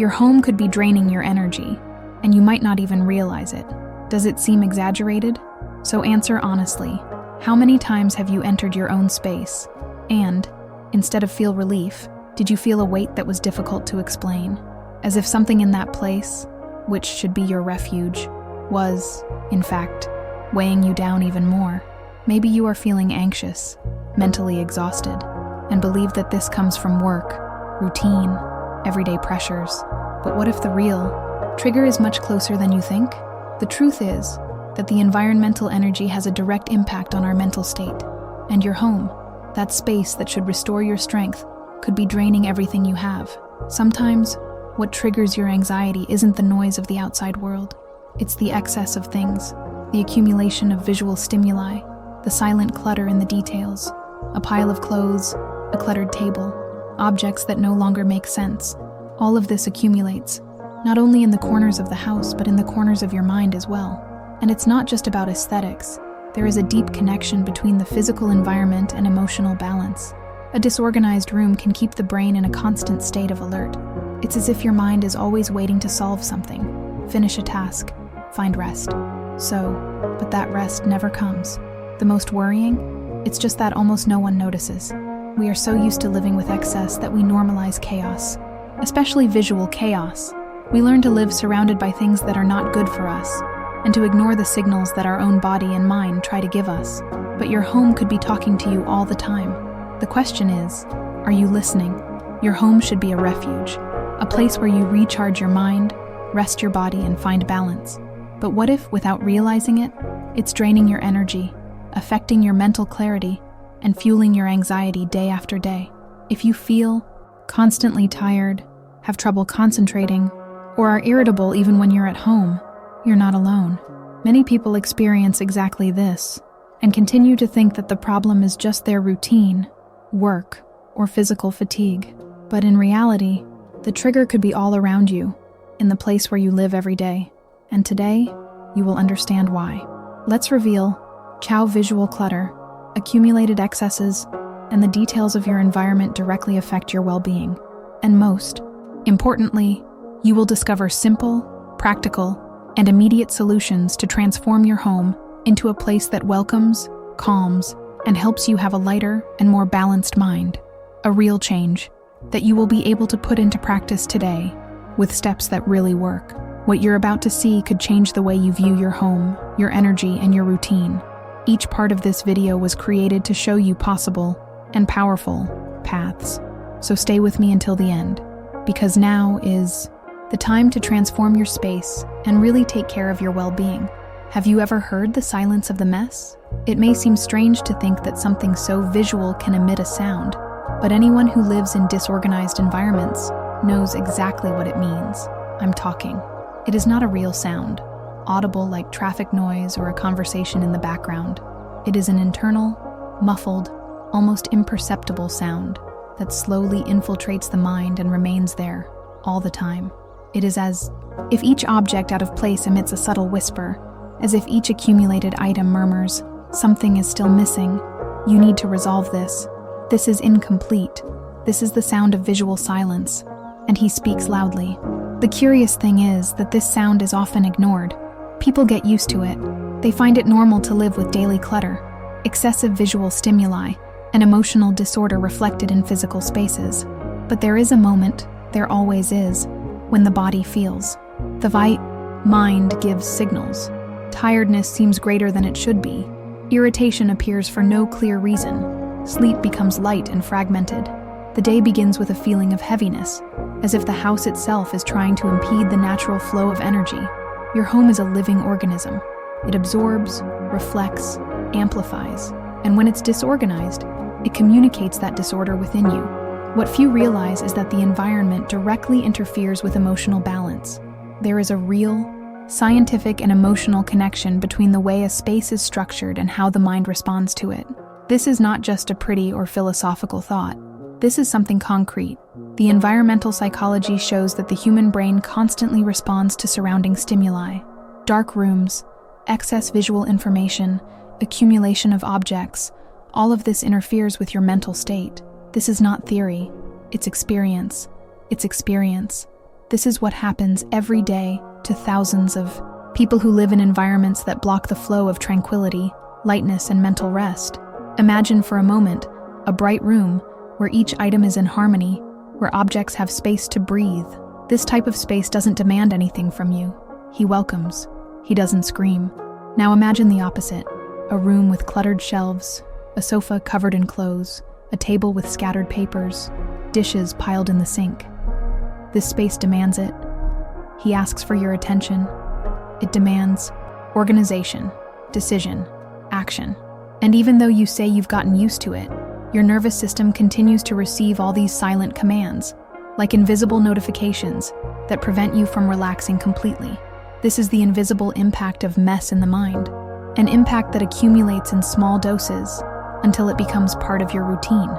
Your home could be draining your energy, and you might not even realize it. Does it seem exaggerated? So answer honestly. How many times have you entered your own space, and, instead of feel relief, did you feel a weight that was difficult to explain? As if something in that place, which should be your refuge, was, in fact, weighing you down even more. Maybe you are feeling anxious, mentally exhausted, and believe that this comes from work, routine, everyday pressures. But what if the real trigger is much closer than you think? The truth is that the environmental energy has a direct impact on our mental state, and your home, that space that should restore your strength, could be draining everything you have. Sometimes, what triggers your anxiety isn't the noise of the outside world. It's the excess of things, the accumulation of visual stimuli, the silent clutter in the details, a pile of clothes, a cluttered table, objects that no longer make sense. All of this accumulates, not only in the corners of the house, but in the corners of your mind as well. And it's not just about aesthetics. There is a deep connection between the physical environment and emotional balance. A disorganized room can keep the brain in a constant state of alert. It's as if your mind is always waiting to solve something, finish a task, find rest. But that rest never comes. The most worrying? It's just that almost no one notices. We are so used to living with excess that we normalize chaos, especially visual chaos. We learn to live surrounded by things that are not good for us, and to ignore the signals that our own body and mind try to give us. But your home could be talking to you all the time. The question is, are you listening? Your home should be a refuge, a place where you recharge your mind, rest your body, and find balance. But what if, without realizing it, it's draining your energy, affecting your mental clarity, and fueling your anxiety day after day? If you feel constantly tired, have trouble concentrating, or are irritable even when you're at home, you're not alone. Many people experience exactly this, and continue to think that the problem is just their routine, work, or physical fatigue. But in reality, the trigger could be all around you, in the place where you live every day. And today, you will understand why. Let's reveal how visual clutter, accumulated excesses, and the details of your environment directly affect your well-being. And most importantly, you will discover simple, practical, and immediate solutions to transform your home into a place that welcomes, calms, and helps you have a lighter and more balanced mind. A real change that you will be able to put into practice today with steps that really work. What you're about to see could change the way you view your home, your energy, and your routine. Each part of this video was created to show you possible and powerful paths. So stay with me until the end, because now is the time to transform your space and really take care of your well-being. Have you ever heard the silence of the mess? It may seem strange to think that something so visual can emit a sound, but anyone who lives in disorganized environments knows exactly what it means. I'm talking. It is not a real sound, audible like traffic noise or a conversation in the background. It is an internal, muffled, almost imperceptible sound that slowly infiltrates the mind and remains there all the time. It is as if each object out of place emits a subtle whisper, as if each accumulated item murmurs, "Something is still missing. You need to resolve this. This is incomplete." This is the sound of visual silence, and he speaks loudly. The curious thing is that this sound is often ignored. People get used to it. They find it normal to live with daily clutter, excessive visual stimuli, and emotional disorder reflected in physical spaces. But there is a moment, there always is, when the body feels. The mind gives signals. Tiredness seems greater than it should be. Irritation appears for no clear reason. Sleep becomes light and fragmented. The day begins with a feeling of heaviness, as if the house itself is trying to impede the natural flow of energy. Your home is a living organism. It absorbs, reflects, amplifies, and when it's disorganized, it communicates that disorder within you. What few realize is that the environment directly interferes with emotional balance. There is a real, scientific and emotional connection between the way a space is structured and how the mind responds to it. This is not just a pretty or philosophical thought. This is something concrete. The environmental psychology shows that the human brain constantly responds to surrounding stimuli. Dark rooms, excess visual information, accumulation of objects, all of this interferes with your mental state. This is not theory, it's experience. It's experience. This is what happens every day to thousands of people who live in environments that block the flow of tranquility, lightness, and mental rest. Imagine for a moment a bright room where each item is in harmony, where objects have space to breathe. This type of space doesn't demand anything from you. He welcomes. He doesn't scream. Now imagine the opposite. A room with cluttered shelves, a sofa covered in clothes, a table with scattered papers, dishes piled in the sink. This space demands it. He asks for your attention. It demands organization, decision, action. And even though you say you've gotten used to it, your nervous system continues to receive all these silent commands, like invisible notifications that prevent you from relaxing completely. This is the invisible impact of mess in the mind, an impact that accumulates in small doses until it becomes part of your routine.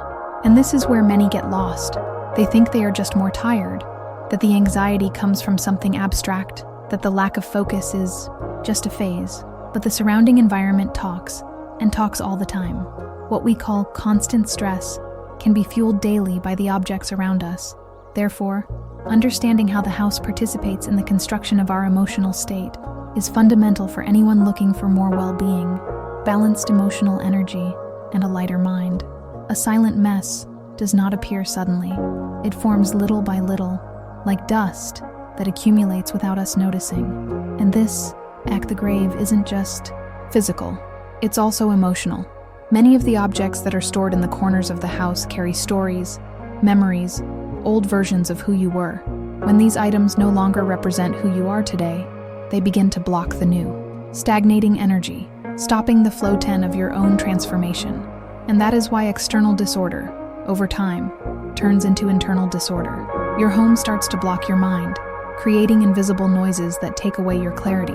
And this is where many get lost. They think they are just more tired, that the anxiety comes from something abstract, that the lack of focus is just a phase. But the surrounding environment talks, and talks all the time. What we call constant stress can be fueled daily by the objects around us. Therefore, understanding how the house participates in the construction of our emotional state is fundamental for anyone looking for more well-being, balanced emotional energy, and a lighter mind. A silent mess does not appear suddenly. It forms little by little, like dust that accumulates without us noticing. And this, Act the Grave, isn't just physical, it's also emotional. Many of the objects that are stored in the corners of the house carry stories, memories, old versions of who you were. When these items no longer represent who you are today, they begin to block the new, stagnating energy, stopping the flow of your own transformation. And that is why external disorder, over time, turns into internal disorder. Your home starts to block your mind, creating invisible noises that take away your clarity,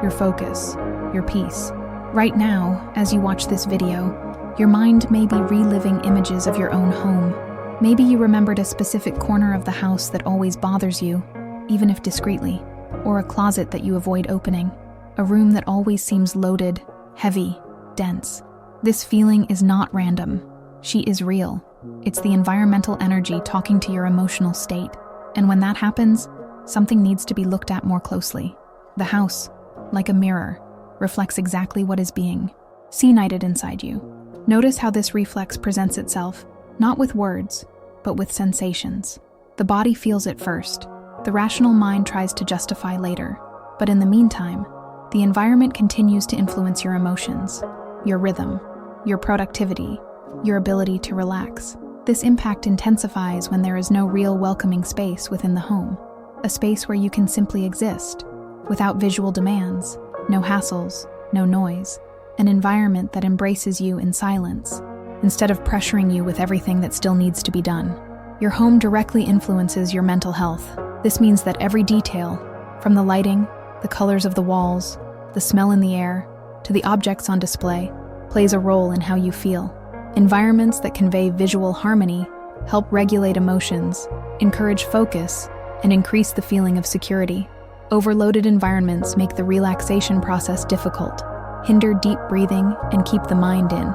your focus, your peace. Right now, as you watch this video, your mind may be reliving images of your own home. Maybe you remembered a specific corner of the house that always bothers you, even if discreetly, or a closet that you avoid opening, a room that always seems loaded, heavy, dense. This feeling is not random. She is real. It's the environmental energy talking to your emotional state. And when that happens, something needs to be looked at more closely. The house, like a mirror, reflects exactly what is being seen-nighted inside you. Notice how this reflex presents itself, not with words, but with sensations. The body feels it first. The rational mind tries to justify later. But in the meantime, the environment continues to influence your emotions, your rhythm, your productivity, your ability to relax. This impact intensifies when there is no real welcoming space within the home, a space where you can simply exist, without visual demands, no hassles, no noise, an environment that embraces you in silence, instead of pressuring you with everything that still needs to be done. Your home directly influences your mental health. This means that every detail, from the lighting, the colors of the walls, the smell in the air, to the objects on display, plays a role in how you feel. Environments that convey visual harmony help regulate emotions, encourage focus, and increase the feeling of security. Overloaded environments make the relaxation process difficult, hinder deep breathing, and keep the mind in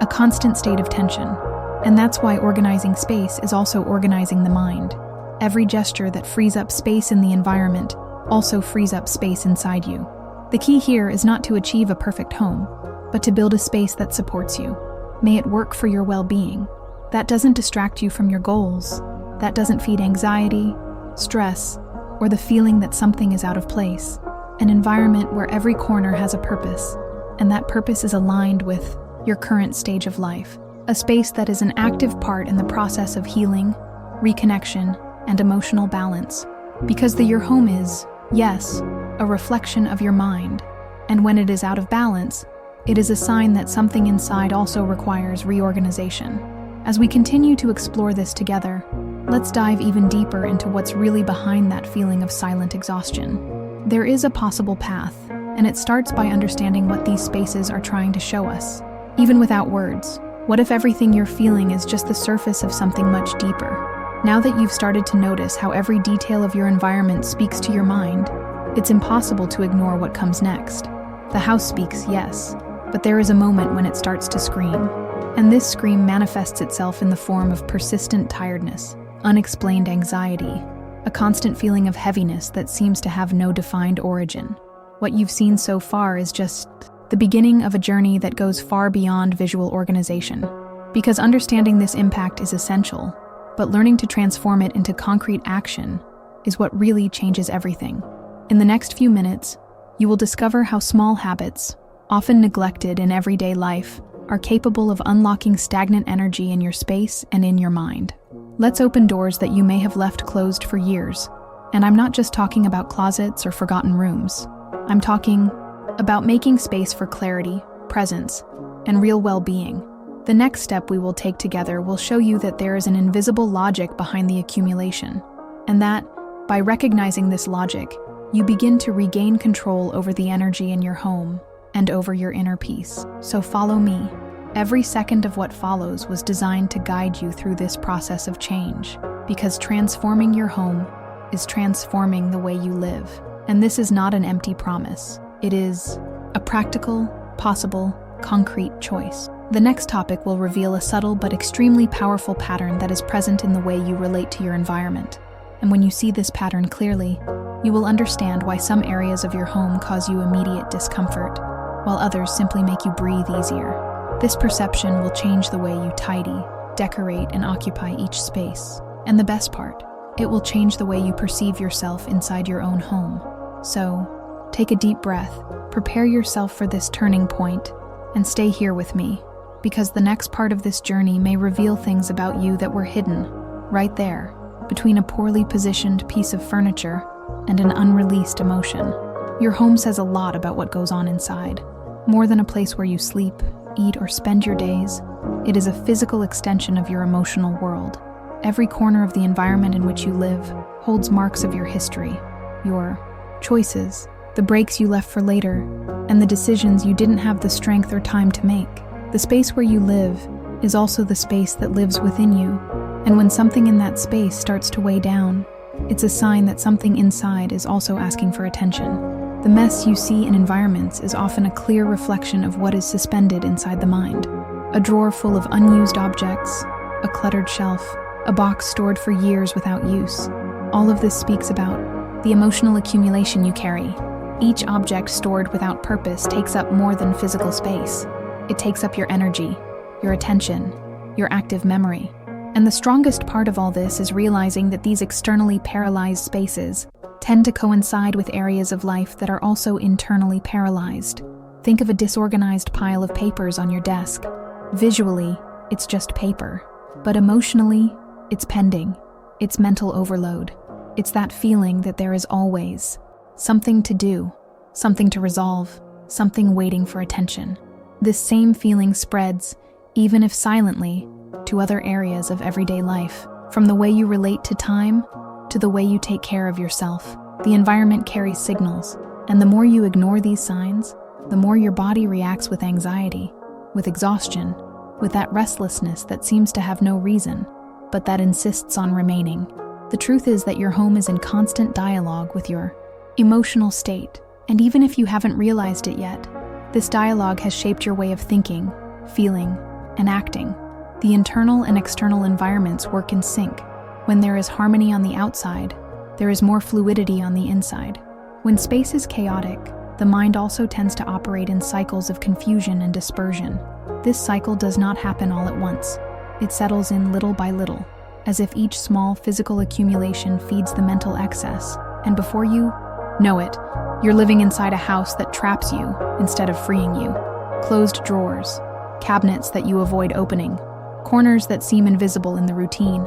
a constant state of tension. And that's why organizing space is also organizing the mind. Every gesture that frees up space in the environment also frees up space inside you. The key here is not to achieve a perfect home, but to build a space that supports you. May it work for your well-being. That doesn't distract you from your goals. That doesn't feed anxiety, stress, or the feeling that something is out of place. An environment where every corner has a purpose, and that purpose is aligned with your current stage of life. A space that is an active part in the process of healing, reconnection, and emotional balance. Because your home is, yes, a reflection of your mind, and when it is out of balance, it is a sign that something inside also requires reorganization. As we continue to explore this together, let's dive even deeper into what's really behind that feeling of silent exhaustion. There is a possible path, and it starts by understanding what these spaces are trying to show us. Even without words, what if everything you're feeling is just the surface of something much deeper? Now that you've started to notice how every detail of your environment speaks to your mind, it's impossible to ignore what comes next. The house speaks, yes, but there is a moment when it starts to scream. And this scream manifests itself in the form of persistent tiredness, unexplained anxiety, a constant feeling of heaviness that seems to have no defined origin. What you've seen so far is just the beginning of a journey that goes far beyond visual organization. Because understanding this impact is essential, but learning to transform it into concrete action is what really changes everything. In the next few minutes, you will discover how small habits, often neglected in everyday life, are capable of unlocking stagnant energy in your space and in your mind. Let's open doors that you may have left closed for years. And I'm not just talking about closets or forgotten rooms. I'm talking about making space for clarity, presence, and real well-being. The next step we will take together will show you that there is an invisible logic behind the accumulation, and that, by recognizing this logic, you begin to regain control over the energy in your home and over your inner peace. So follow me. Every second of what follows was designed to guide you through this process of change, because transforming your home is transforming the way you live. And this is not an empty promise. It is a practical, possible, concrete choice. The next topic will reveal a subtle but extremely powerful pattern that is present in the way you relate to your environment. And when you see this pattern clearly, you will understand why some areas of your home cause you immediate discomfort, while others simply make you breathe easier. This perception will change the way you tidy, decorate, and occupy each space. And the best part, it will change the way you perceive yourself inside your own home. So, take a deep breath, prepare yourself for this turning point, and stay here with me, because the next part of this journey may reveal things about you that were hidden, right there, between a poorly positioned piece of furniture and an unreleased emotion. Your home says a lot about what goes on inside. More than a place where you sleep, eat, or spend your days, it is a physical extension of your emotional world. Every corner of the environment in which you live holds marks of your history, your choices, the breaks you left for later, and the decisions you didn't have the strength or time to make. The space where you live is also the space that lives within you, and when something in that space starts to weigh down, it's a sign that something inside is also asking for attention. The mess you see in environments is often a clear reflection of what is suspended inside the mind. A drawer full of unused objects, a cluttered shelf, a box stored for years without use. All of this speaks about the emotional accumulation you carry. Each object stored without purpose takes up more than physical space. It takes up your energy, your attention, your active memory. And the strongest part of all this is realizing that these externally paralyzed spaces tend to coincide with areas of life that are also internally paralyzed. Think of a disorganized pile of papers on your desk. Visually, it's just paper. But emotionally, it's pending. It's mental overload. It's that feeling that there is always something to do, something to resolve, something waiting for attention. This same feeling spreads, even if silently, to other areas of everyday life. From the way you relate to time to the way you take care of yourself, the environment carries signals, and the more you ignore these signs, the more your body reacts with anxiety, with exhaustion, with that restlessness that seems to have no reason, but that insists on remaining. The truth is that your home is in constant dialogue with your emotional state, and even if you haven't realized it yet, this dialogue has shaped your way of thinking, feeling, and acting. The internal and external environments work in sync. When there is harmony on the outside, there is more fluidity on the inside. When space is chaotic, the mind also tends to operate in cycles of confusion and dispersion. This cycle does not happen all at once. It settles in little by little, as if each small physical accumulation feeds the mental excess, and before you know it, you're living inside a house that traps you instead of freeing you. Closed drawers, cabinets that you avoid opening, corners that seem invisible in the routine.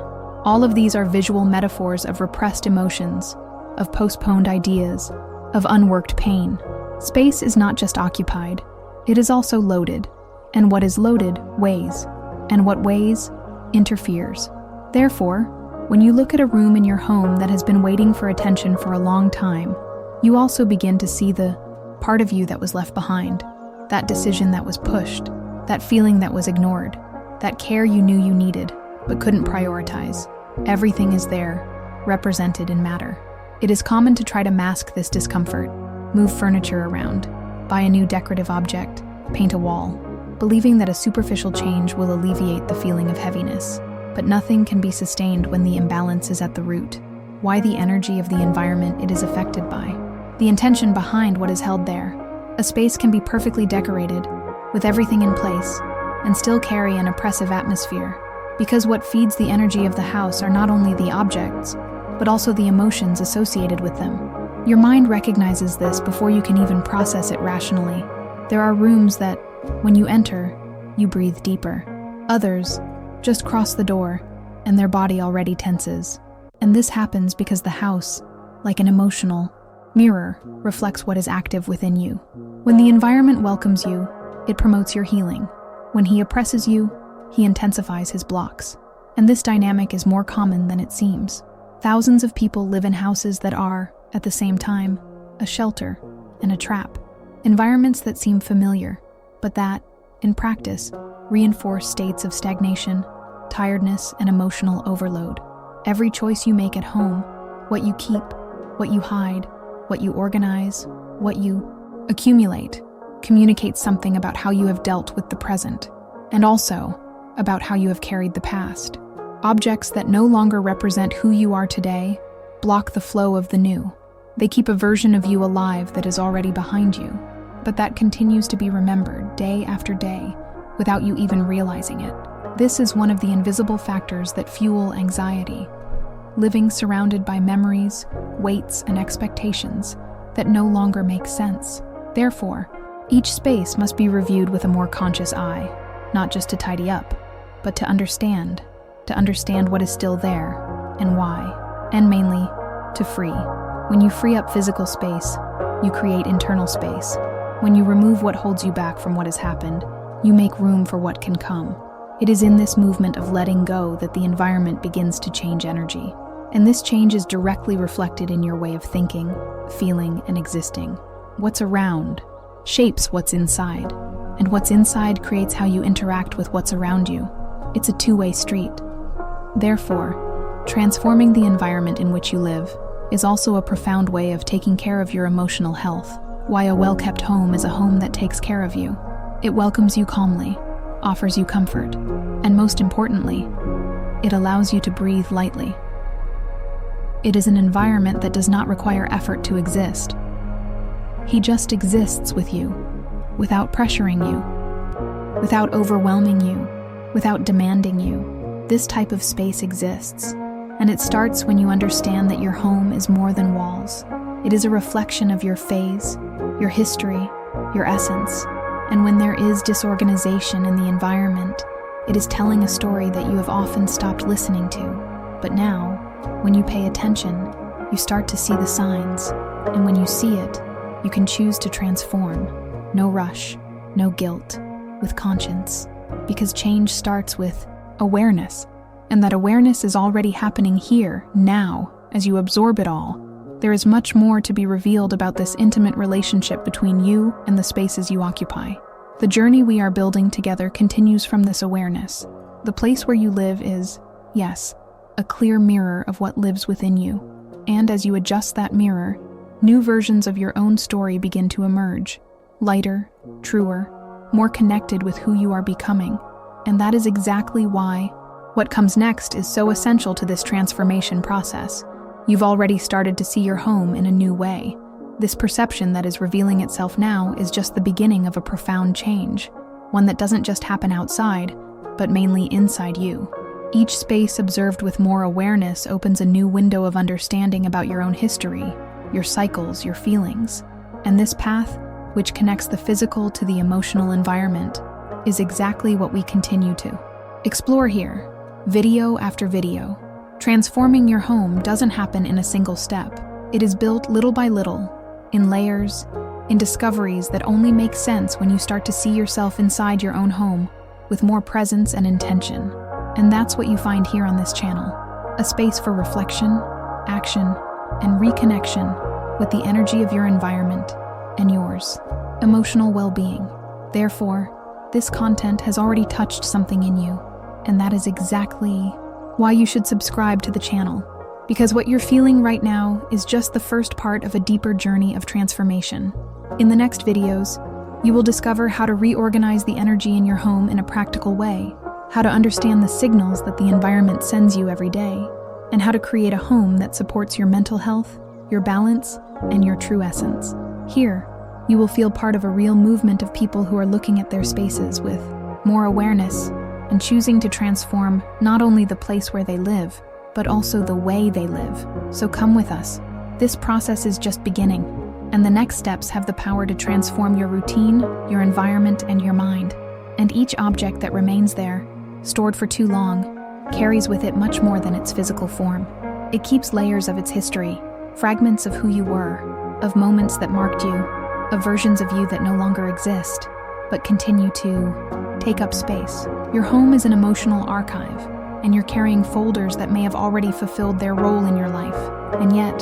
All of these are visual metaphors of repressed emotions, of postponed ideas, of unworked pain. Space is not just occupied, it is also loaded, and what is loaded weighs, and what weighs interferes. Therefore, when you look at a room in your home that has been waiting for attention for a long time, you also begin to see the part of you that was left behind, that decision that was pushed, that feeling that was ignored, that care you knew you needed but couldn't prioritize. Everything is there, represented in matter. It is common to try to mask this discomfort, move furniture around, buy a new decorative object, paint a wall, believing that a superficial change will alleviate the feeling of heaviness. But nothing can be sustained when the imbalance is at the root. why the energy of the environment it is affected by, the intention behind what is held there. A space can be perfectly decorated, with everything in place, and still carry an oppressive atmosphere, because what feeds the energy of the house are not only the objects, but also the emotions associated with them. Your mind recognizes this before you can even process it rationally. There are rooms that, when you enter, you breathe deeper. Others just cross the door, and their body already tenses. And this happens because the house, like an emotional mirror, reflects what is active within you. When the environment welcomes you, it promotes your healing. When he oppresses you, he intensifies his blocks. And this dynamic is more common than it seems. Thousands of people live in houses that are, at the same time, a shelter and a trap. Environments that seem familiar, but that, in practice, reinforce states of stagnation, tiredness, and emotional overload. Every choice you make at home, what you keep, what you hide, what you organize, what you accumulate, communicates something about how you have dealt with the present, and also about how you have carried the past. Objects that no longer represent who you are today block the flow of the new. They keep a version of you alive that is already behind you, but that continues to be remembered day after day without you even realizing it. This is one of the invisible factors that fuel anxiety. Living surrounded by memories, weights, and expectations that no longer make sense. Therefore, each space must be reviewed with a more conscious eye, not just to tidy up, but to understand what is still there and why, and mainly, to free. When you free up physical space, you create internal space. When you remove what holds you back from what has happened, you make room for what can come. It is in this movement of letting go that the environment begins to change energy. And this change is directly reflected in your way of thinking, feeling, and existing. What's around shapes what's inside, and what's inside creates how you interact with what's around you. It's a two-way street. Therefore, transforming the environment in which you live is also a profound way of taking care of your emotional health. Why a well-kept home is a home that takes care of you. It welcomes you calmly, offers you comfort, and most importantly, it allows you to breathe lightly. It is an environment that does not require effort to exist. He just exists with you, without pressuring you, without overwhelming you, without demanding you. This type of space exists, and it starts when you understand that your home is more than walls. It is a reflection of your phase, your history, your essence. And when there is disorganization in the environment, it is telling a story that you have often stopped listening to. But now, when you pay attention, you start to see the signs, and when you see it, you can choose to transform. No rush, no guilt, with conscience. Because change starts with awareness, and that awareness is already happening here, now, as you absorb it all. There is much more to be revealed about this intimate relationship between you and the spaces you occupy. The journey we are building together continues from this awareness. The place where you live is, yes, a clear mirror of what lives within you. And as you adjust that mirror, new versions of your own story begin to emerge. Lighter, truer, more connected with who you are becoming. And that is exactly why what comes next is so essential to this transformation process. You've already started to see your home in a new way. This perception that is revealing itself now is just the beginning of a profound change, one that doesn't just happen outside, but mainly inside you. Each space observed with more awareness opens a new window of understanding about your own history, your cycles, your feelings. And this path, which connects the physical to the emotional environment, is exactly what we continue to explore here, video after video. Transforming your home doesn't happen in a single step. It is built little by little, in layers, in discoveries that only make sense when you start to see yourself inside your own home with more presence and intention. And that's what you find here on this channel, a space for reflection, action, and reconnection with the energy of your environment and yours, emotional well-being. Therefore, this content has already touched something in you, and that is exactly why you should subscribe to the channel. Because what you're feeling right now is just the first part of a deeper journey of transformation. In the next videos, you will discover how to reorganize the energy in your home in a practical way, how to understand the signals that the environment sends you every day, and how to create a home that supports your mental health, your balance, and your true essence. Here, you will feel part of a real movement of people who are looking at their spaces with more awareness and choosing to transform not only the place where they live, but also the way they live. So come with us. This process is just beginning, and the next steps have the power to transform your routine, your environment, and your mind. And each object that remains there, stored for too long, carries with it much more than its physical form. It keeps layers of its history, fragments of who you were, of moments that marked you, of versions of you that no longer exist, but continue to take up space. Your home is an emotional archive, and you're carrying folders that may have already fulfilled their role in your life, and yet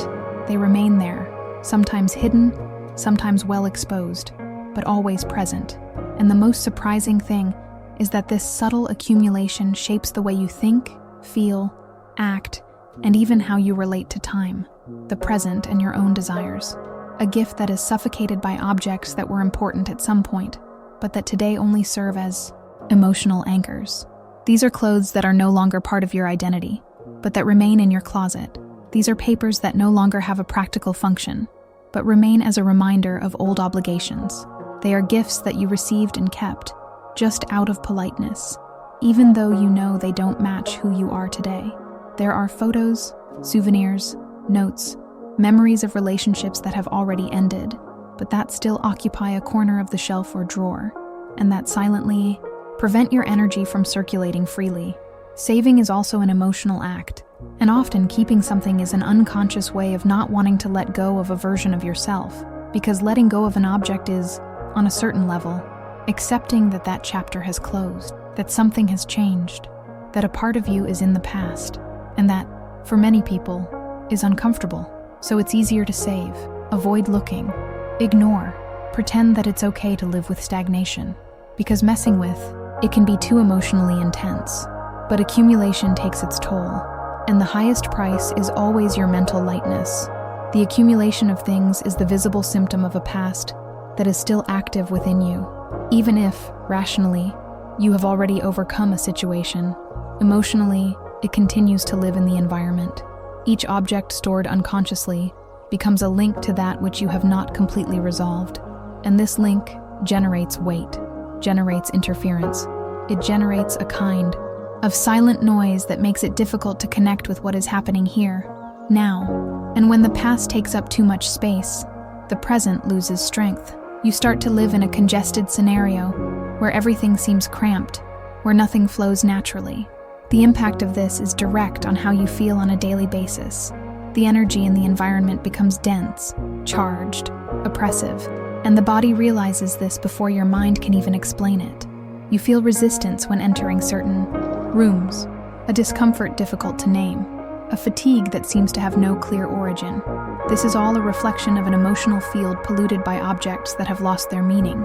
they remain there, sometimes hidden, sometimes well exposed, but always present. And the most surprising thing is that this subtle accumulation shapes the way you think, feel, act, and even how you relate to time, the present, and your own desires. A gift that is suffocated by objects that were important at some point, but that today only serve as emotional anchors. These are clothes that are no longer part of your identity, but that remain in your closet. These are papers that no longer have a practical function, but remain as a reminder of old obligations. They are gifts that you received and kept, just out of politeness, even though you know they don't match who you are today. There are photos, souvenirs, notes, memories of relationships that have already ended, but that still occupy a corner of the shelf or drawer, and that silently prevent your energy from circulating freely. Saving is also an emotional act, and often keeping something is an unconscious way of not wanting to let go of a version of yourself, because letting go of an object is, on a certain level, accepting that that chapter has closed, that something has changed, that a part of you is in the past, and that, for many people, is uncomfortable. So it's easier to save, avoid looking, ignore, pretend that it's okay to live with stagnation, because messing with it can be too emotionally intense. But accumulation takes its toll, and the highest price is always your mental lightness. The accumulation of things is the visible symptom of a past that is still active within you. Even if, rationally, you have already overcome a situation, emotionally, it continues to live in the environment. Each object stored unconsciously becomes a link to that which you have not completely resolved. And this link generates weight, generates interference. It generates a kind of silent noise that makes it difficult to connect with what is happening here, now. And when the past takes up too much space, the present loses strength. You start to live in a congested scenario where everything seems cramped, where nothing flows naturally. The impact of this is direct on how you feel on a daily basis. The energy in the environment becomes dense, charged, oppressive, and the body realizes this before your mind can even explain it. You feel resistance when entering certain rooms, a discomfort difficult to name, a fatigue that seems to have no clear origin. This is all a reflection of an emotional field polluted by objects that have lost their meaning,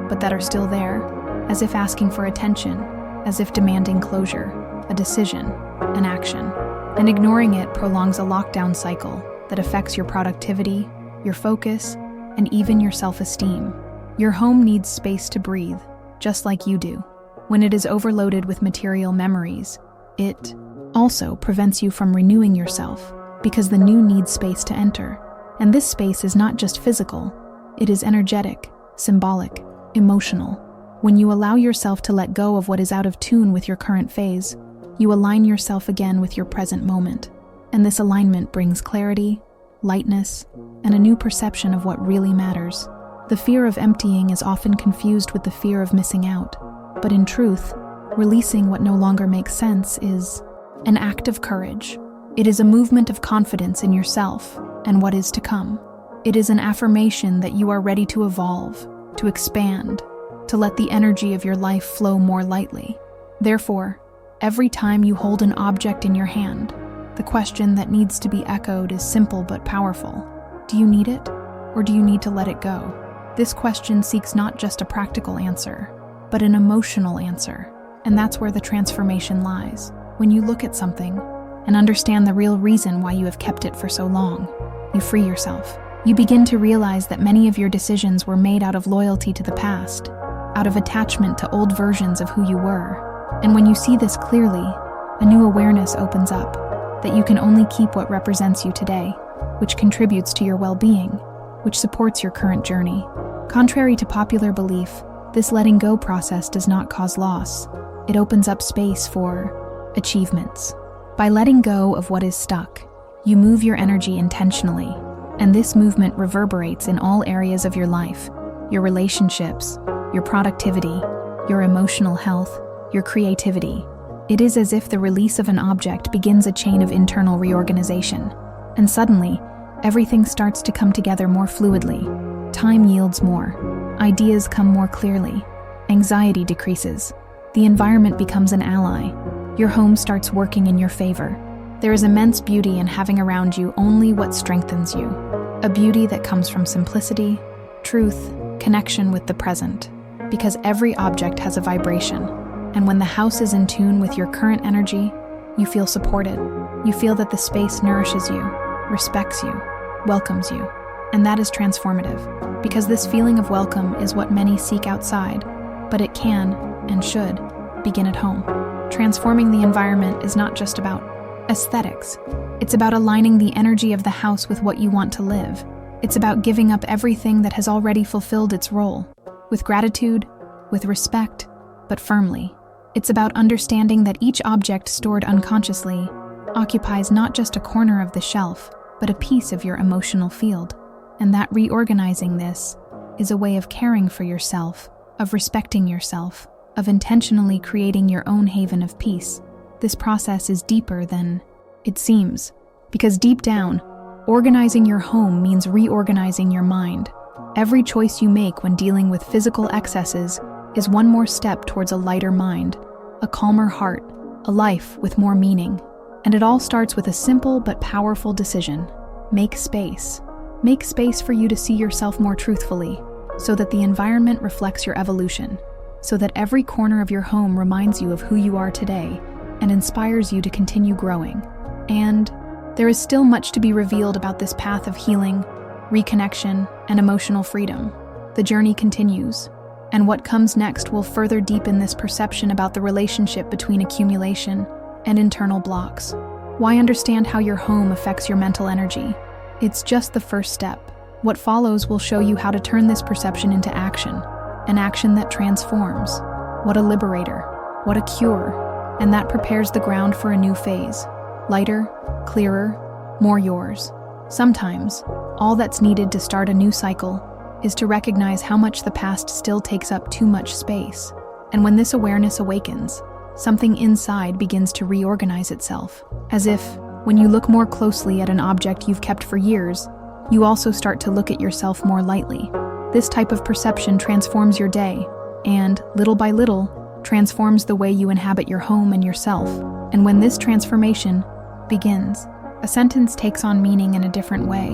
but that are still there, as if asking for attention, as if demanding closure, a decision, an action. And ignoring it prolongs a lockdown cycle that affects your productivity, your focus, and even your self-esteem. Your home needs space to breathe, just like you do. When it is overloaded with material memories, it also prevents you from renewing yourself, because the new needs space to enter. And this space is not just physical, it is energetic, symbolic, emotional. When you allow yourself to let go of what is out of tune with your current phase, you align yourself again with your present moment. And this alignment brings clarity, lightness, and a new perception of what really matters. The fear of emptying is often confused with the fear of missing out. But in truth, releasing what no longer makes sense is an act of courage. It is a movement of confidence in yourself and what is to come. It is an affirmation that you are ready to evolve, to expand, to let the energy of your life flow more lightly. Therefore, every time you hold an object in your hand, the question that needs to be echoed is simple but powerful. Do you need it, or do you need to let it go? This question seeks not just a practical answer, but an emotional answer. And that's where the transformation lies. When you look at something and understand the real reason why you have kept it for so long, you free yourself. You begin to realize that many of your decisions were made out of loyalty to the past, out of attachment to old versions of who you were. And when you see this clearly, a new awareness opens up. that you can only keep what represents you today, which contributes to your well-being, which supports your current journey. Contrary to popular belief, this letting go process does not cause loss. It opens up space for achievements. By letting go of what is stuck, you move your energy intentionally, and this movement reverberates in all areas of your life, your relationships, your productivity, your emotional health, your creativity. It is as if the release of an object begins a chain of internal reorganization, and suddenly, everything starts to come together more fluidly. Time yields more, ideas come more clearly, anxiety decreases, the environment becomes an ally, your home starts working in your favor. There is immense beauty in having around you only what strengthens you, a beauty that comes from simplicity, truth, connection with the present, because every object has a vibration, and when the house is in tune with your current energy, you feel supported. You feel that the space nourishes you, respects you, welcomes you, and that is transformative, because this feeling of welcome is what many seek outside, but it can, and should, begin at home. Transforming the environment is not just about aesthetics. It's about aligning the energy of the house with what you want to live. It's about giving up everything that has already fulfilled its role, with gratitude, with respect, but firmly. It's about understanding that each object stored unconsciously occupies not just a corner of the shelf, but a piece of your emotional field, and that reorganizing this is a way of caring for yourself, of respecting yourself, of intentionally creating your own haven of peace. This process is deeper than it seems, because deep down, organizing your home means reorganizing your mind. Every choice you make when dealing with physical excesses is one more step towards a lighter mind, a calmer heart, a life with more meaning. And it all starts with a simple but powerful decision. Make space. Make space for you to see yourself more truthfully, so that the environment reflects your evolution, so that every corner of your home reminds you of who you are today and inspires you to continue growing. And there is still much to be revealed about this path of healing, reconnection, and emotional freedom. The journey continues, and what comes next will further deepen this perception about the relationship between accumulation and internal blocks. Why understand how your home affects your mental energy? It's just the first step. What follows will show you how to turn this perception into action, an action that transforms. What a liberator, what a cure, and that prepares the ground for a new phase. Lighter, clearer, more yours. Sometimes, all that's needed to start a new cycle is to recognize how much the past still takes up too much space. And when this awareness awakens, something inside begins to reorganize itself, as if, when you look more closely at an object you've kept for years, you also start to look at yourself more lightly. This type of perception transforms your day, and, little by little, transforms the way you inhabit your home and yourself. And when this transformation begins, a sentence takes on meaning in a different way.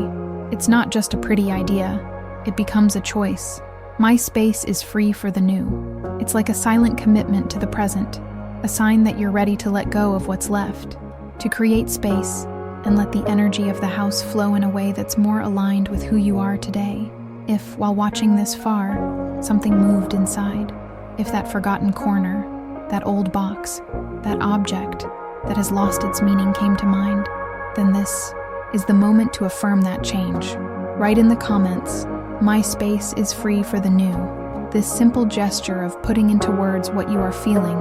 It's not just a pretty idea, it becomes a choice. My space is free for the new. It's like a silent commitment to the present, a sign that you're ready to let go of what's left, to create space and let the energy of the house flow in a way that's more aligned with who you are today. If, while watching this far, something moved inside, if that forgotten corner, that old box, that object that has lost its meaning came to mind, then this is the moment to affirm that change. Write in the comments, "My space is free for the new." This simple gesture of putting into words what you are feeling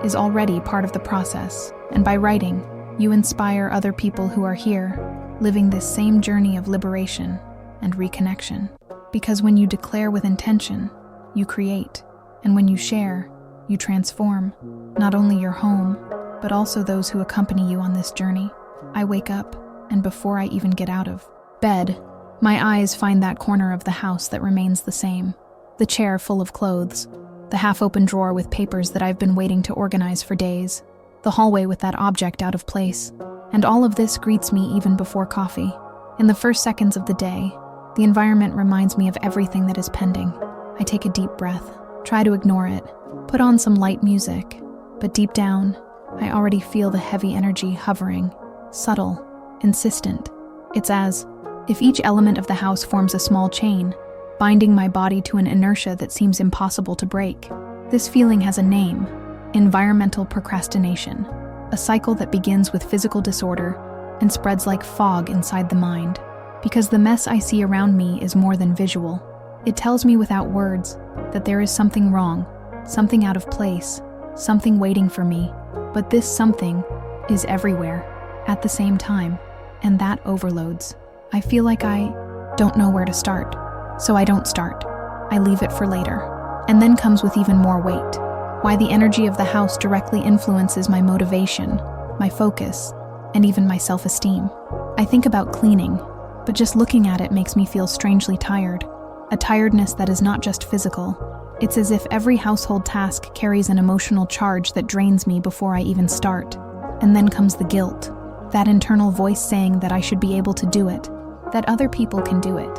is already part of the process, and by writing, you inspire other people who are here, living this same journey of liberation and reconnection. Because when you declare with intention, you create, and when you share, you transform, not only your home, but also those who accompany you on this journey. I wake up, and before I even get out of bed, my eyes find that corner of the house that remains the same. The chair full of clothes, the half-open drawer with papers that I've been waiting to organize for days, the hallway with that object out of place, and all of this greets me even before coffee. In the first seconds of the day, the environment reminds me of everything that is pending. I take a deep breath, try to ignore it, put on some light music, but deep down, I already feel the heavy energy hovering, subtle, insistent. It's as if each element of the house forms a small chain, binding my body to an inertia that seems impossible to break. This feeling has a name: environmental procrastination, a cycle that begins with physical disorder and spreads like fog inside the mind. Because the mess I see around me is more than visual. It tells me without words that there is something wrong, something out of place, something waiting for me. But this something is everywhere at the same time, and that overloads. I feel like I don't know where to start, so I don't start. I leave it for later. And then comes with even more weight. Why the energy of the house directly influences my motivation, my focus, and even my self-esteem. I think about cleaning, but just looking at it makes me feel strangely tired. A tiredness that is not just physical. It's as if every household task carries an emotional charge that drains me before I even start. And then comes the guilt. That internal voice saying that I should be able to do it, that other people can do it,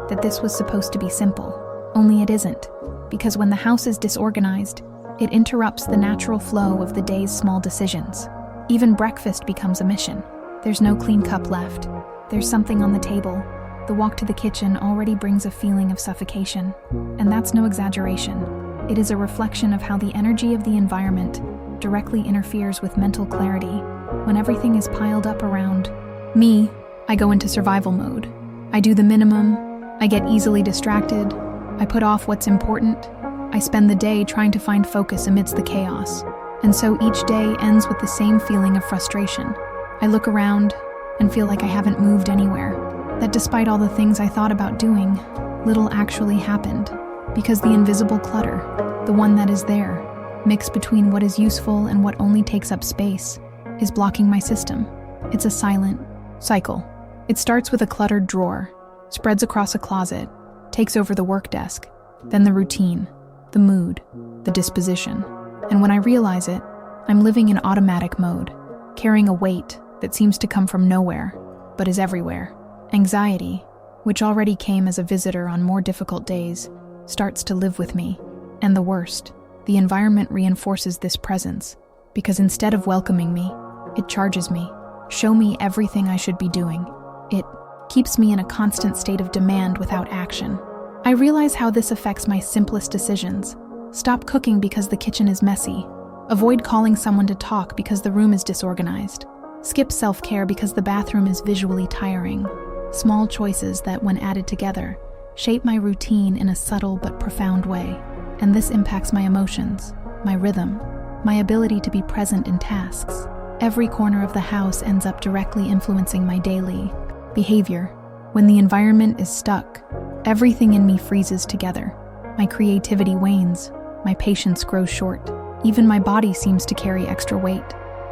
that this was supposed to be simple. Only it isn't, because when the house is disorganized, it interrupts the natural flow of the day's small decisions. Even breakfast becomes a mission. There's no clean cup left. There's something on the table. The walk to the kitchen already brings a feeling of suffocation. And that's no exaggeration. It is a reflection of how the energy of the environment directly interferes with mental clarity. When everything is piled up around me, I go into survival mode. I do the minimum. I get easily distracted. I put off what's important. I spend the day trying to find focus amidst the chaos. And so each day ends with the same feeling of frustration. I look around and feel like I haven't moved anywhere. That despite all the things I thought about doing, little actually happened. Because the invisible clutter, the one that is there, mixed between what is useful and what only takes up space, is blocking my system. It's a silent cycle. It starts with a cluttered drawer, spreads across a closet, takes over the work desk, then the routine, the mood, the disposition. And when I realize it, I'm living in automatic mode, carrying a weight that seems to come from nowhere, but is everywhere. Anxiety, which already came as a visitor on more difficult days, starts to live with me. And the worst, the environment reinforces this presence, because instead of welcoming me, it charges me, show me everything I should be doing. It keeps me in a constant state of demand without action. I realize how this affects my simplest decisions. Stop cooking because the kitchen is messy. Avoid calling someone to talk because the room is disorganized. Skip self-care because the bathroom is visually tiring. Small choices that, when added together, shape my routine in a subtle but profound way. And this impacts my emotions, my rhythm, my ability to be present in tasks. Every corner of the house ends up directly influencing my daily behavior. When the environment is stuck, everything in me freezes together. My creativity wanes, my patience grows short. Even my body seems to carry extra weight.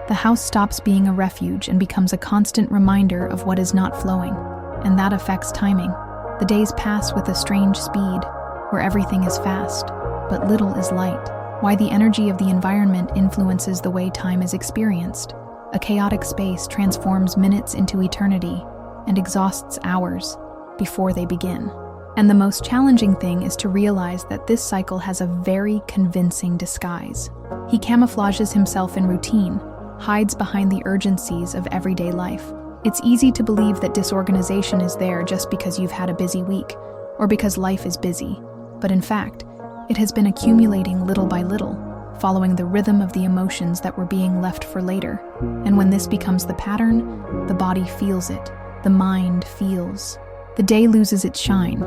The house stops being a refuge and becomes a constant reminder of what is not flowing, and that affects timing. The days pass with a strange speed, where everything is fast, but little is light. Why the energy of the environment influences the way time is experienced. A chaotic space transforms minutes into eternity and exhausts hours before they begin. And the most challenging thing is to realize that this cycle has a very convincing disguise. He camouflages himself in routine, hides behind the urgencies of everyday life. It's easy to believe that disorganization is there just because you've had a busy week, or because life is busy. But in fact, it has been accumulating little by little, following the rhythm of the emotions that were being left for later. And when this becomes the pattern, the body feels it, the mind feels. The day loses its shine,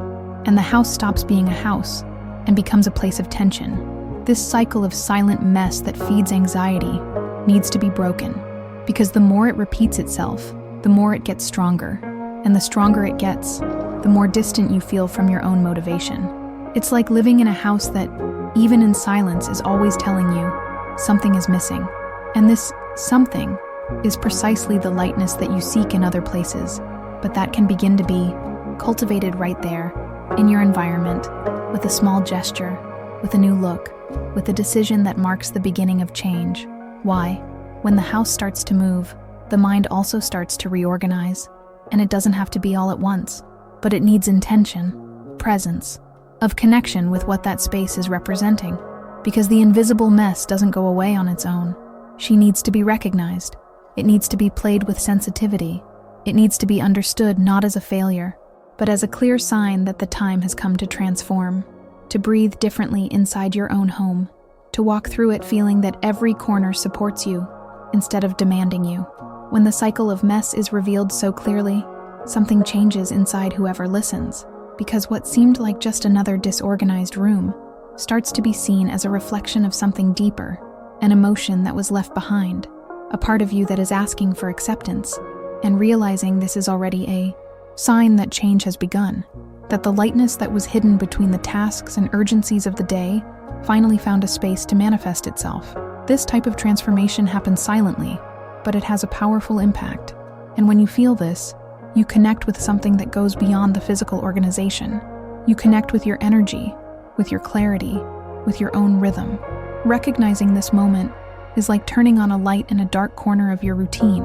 and the house stops being a house and becomes a place of tension. This cycle of silent mess that feeds anxiety needs to be broken, because the more it repeats itself, the more it gets stronger, and the stronger it gets, the more distant you feel from your own motivation. It's like living in a house that, even in silence, is always telling you something is missing. And this something is precisely the lightness that you seek in other places, but that can begin to be cultivated right there, in your environment, with a small gesture, with a new look, with a decision that marks the beginning of change. Why? When the house starts to move, the mind also starts to reorganize, and it doesn't have to be all at once, but it needs intention, presence, of connection with what that space is representing, because the invisible mess doesn't go away on its own. She needs to be recognized. It needs to be played with sensitivity. It needs to be understood not as a failure, but as a clear sign that the time has come to transform, to breathe differently inside your own home, to walk through it feeling that every corner supports you instead of demanding you. When the cycle of mess is revealed so clearly, something changes inside whoever listens, because what seemed like just another disorganized room starts to be seen as a reflection of something deeper, an emotion that was left behind, a part of you that is asking for acceptance, and realizing this is already a sign that change has begun, that the lightness that was hidden between the tasks and urgencies of the day finally found a space to manifest itself. This type of transformation happens silently, but it has a powerful impact, and when you feel this, you connect with something that goes beyond the physical organization. You connect with your energy, with your clarity, with your own rhythm. Recognizing this moment is like turning on a light in a dark corner of your routine,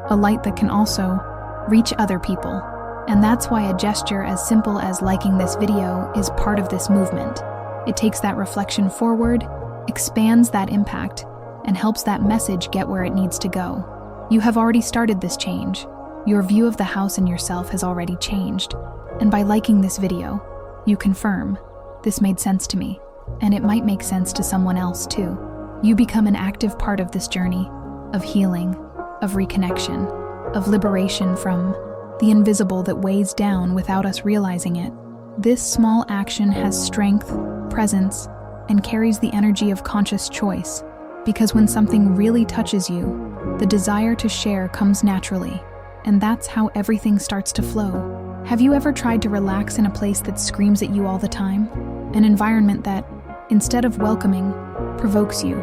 a light that can also reach other people. And that's why a gesture as simple as liking this video is part of this movement. It takes that reflection forward, expands that impact, and helps that message get where it needs to go. You have already started this change. Your view of the house and yourself has already changed. And by liking this video, you confirm, this made sense to me, and it might make sense to someone else too. You become an active part of this journey of healing, of reconnection, of liberation from the invisible that weighs down without us realizing it. This small action has strength, presence, and carries the energy of conscious choice, because when something really touches you, the desire to share comes naturally, and that's how everything starts to flow. Have you ever tried to relax in a place that screams at you all the time? An environment that, instead of welcoming, provokes you,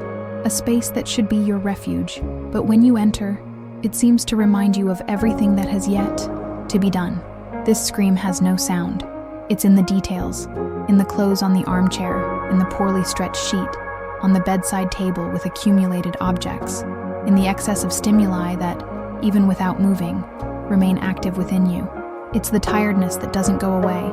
a space that should be your refuge, but when you enter, it seems to remind you of everything that has yet to be done. This scream has no sound. It's in the details, in the clothes on the armchair, in the poorly stretched sheet, on the bedside table with accumulated objects, in the excess of stimuli that, even without moving, remain active within you. It's the tiredness that doesn't go away,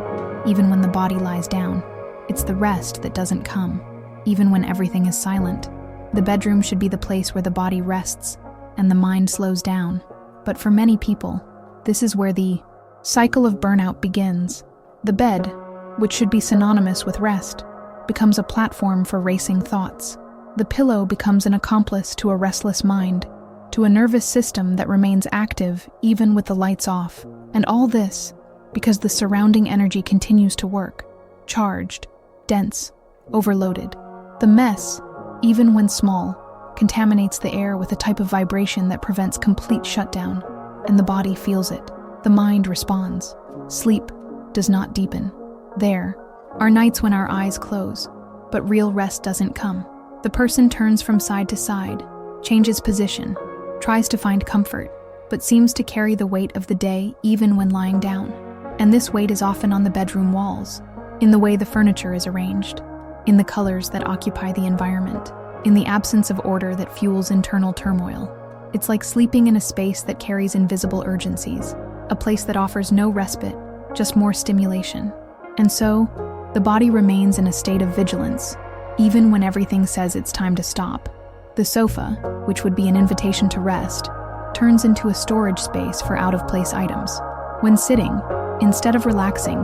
even when the body lies down. It's the rest that doesn't come, even when everything is silent. The bedroom should be the place where the body rests and the mind slows down. But for many people, this is where the cycle of burnout begins. The bed, which should be synonymous with rest, becomes a platform for racing thoughts. The pillow becomes an accomplice to a restless mind, to a nervous system that remains active even with the lights off. And all this because the surrounding energy continues to work, charged, dense, overloaded. The mess, even when small, contaminates the air with a type of vibration that prevents complete shutdown, and the body feels it. The mind responds. Sleep does not deepen. There are nights when our eyes close, but real rest doesn't come. The person turns from side to side, changes position, tries to find comfort, but seems to carry the weight of the day even when lying down. And this weight is often on the bedroom walls, in the way the furniture is arranged, in the colors that occupy the environment, in the absence of order that fuels internal turmoil. It's like sleeping in a space that carries invisible urgencies, a place that offers no respite, just more stimulation. And so, the body remains in a state of vigilance, even when everything says it's time to stop. The sofa, which would be an invitation to rest, turns into a storage space for out-of-place items. When sitting, instead of relaxing,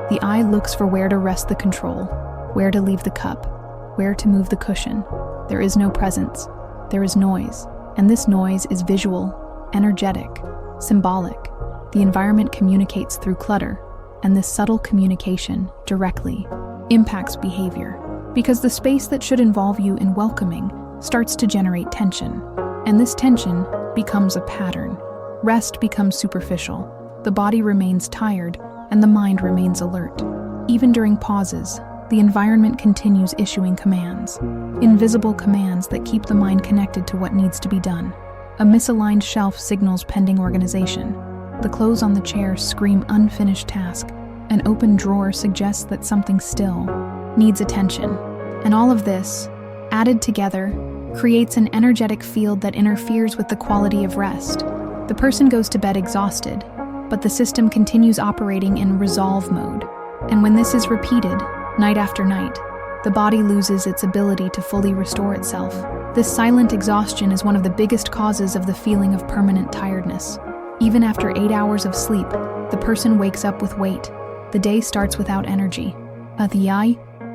the eye looks for where to rest the control, where to leave the cup, where to move the cushion. There is no presence, there is noise, and this noise is visual, energetic, symbolic. The environment communicates through clutter, and this subtle communication directly impacts behavior, because the space that should involve you in welcoming starts to generate tension, and this tension becomes a pattern. Rest becomes superficial, the body remains tired, and the mind remains alert. Even during pauses, the environment continues issuing commands, invisible commands that keep the mind connected to what needs to be done. A misaligned shelf signals pending organization. The clothes on the chair scream unfinished task. An open drawer suggests that something still needs attention. And all of this, added together, creates an energetic field that interferes with the quality of rest. The person goes to bed exhausted, but the system continues operating in resolve mode. And when this is repeated, night after night, the body loses its ability to fully restore itself. This silent exhaustion is one of the biggest causes of the feeling of permanent tiredness. Even after 8 hours of sleep, the person wakes up with weight. The day starts without energy.